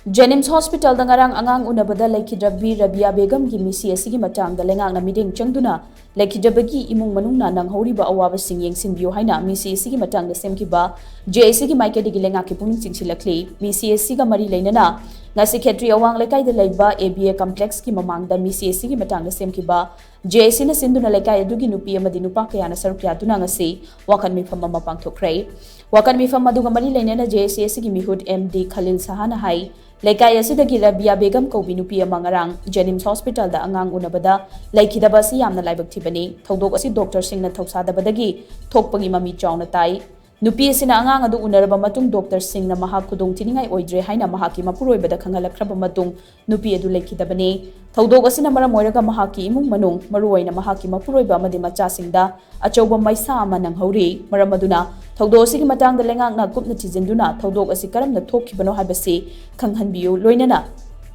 Jnims Hospital dangarang Angang Unnabada Leikhidrabi Rabiya BEGUM gi Meeshi ASIGI Matangda Leingak na meeting CHANGDUNA Leikhidrabagi IMUNG MANUNGNA NANGHOURIBA AWABA YENGSHINBIYU HAINA Meeshi ASIGI Matangda SHEMKHIBA ASIGI MAIKEI Leingak Pukning Chingshillakli Meeshi ASIGI mari leinana ngasi khetri awang lekai da leiba ABA complex ki mamangda Meeshi ASIGI Matangda SHEMKHIBA JAC na sinduna lekai adugi nupi amadi nupa kayana saruk yaduna ngasi wakan mifam ama pangthokrai wakan mifam aduga mari leinana JAC ASIGI mihud MD Khalil Sahana hai Lekai asidagi Rabiya BEGUM kaubi nupi ama ngarang Jnims Hospital da Angang Unnabada Leikhidrabi si yamna laibak thibani thodok asi doctor singna thausadabadagi thokpagi mami chawna tai nupi asina angang adu unaraba matung doctor singna mahak khudong tiningai oidre haina mahaki mapuroibada khangalakraba matung nupi adu leikhidrabani thodok asina maram oiraga mahaki imung manung maruoina mahaki mapuroiba amadi macha singda achauba maisa ama nanghauri maram aduna thodok asigi matangda Leingak na kupna thijinduna thodok asi karamna thokhibano habasi khanghanbiyu loinana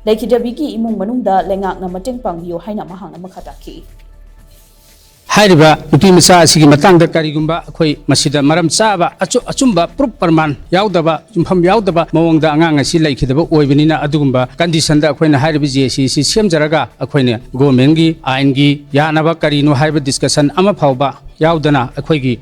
Leikhidrabigi imung manungda Leingak na mateng pangbiyu haina mahang amakhataki Hairiba nupi macha asigi matangda karigumba akhoi masida maram chaba achumba proof parman yaudaba jumpham yaudaba mawongda angang asi leikhidraba oibinina adugumba condition da akhoina hairibi JC si semjaraga akhoina government gi ain gi yanaba karino haiba discussion ama phawba yaudana akhoi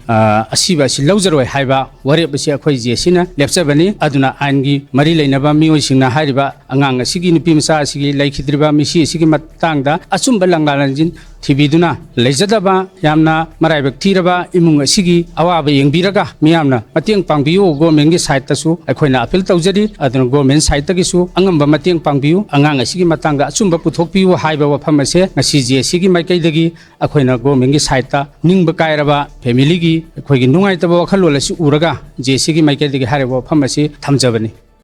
asiba si lawjaroi haiba wareb si akhoi JC na lepchabani aduna ain gi mari leinaba mioi singna hairiba angang asigi nupi macha asigi leikhidraba Meeshi asigi matangda achumba langalanjin thibiduna leijadaba yamna maraibak thiraba imung asigi awaba yengbiraga miyamna mateng pangbiyu government gi side tasu akhoi appeal tawjari aduna government side tagisu angamba mateng pangbiyu angang asigi matangda achumba puthokpiyu haiba wafam ase ngasi JC gi maikei dagi akhoi government gi side ta ningba kairaba family gi akhoi gi nungai taba wakhalol asi uraga JC gi maikei dagi hareba wafam ase thamjabani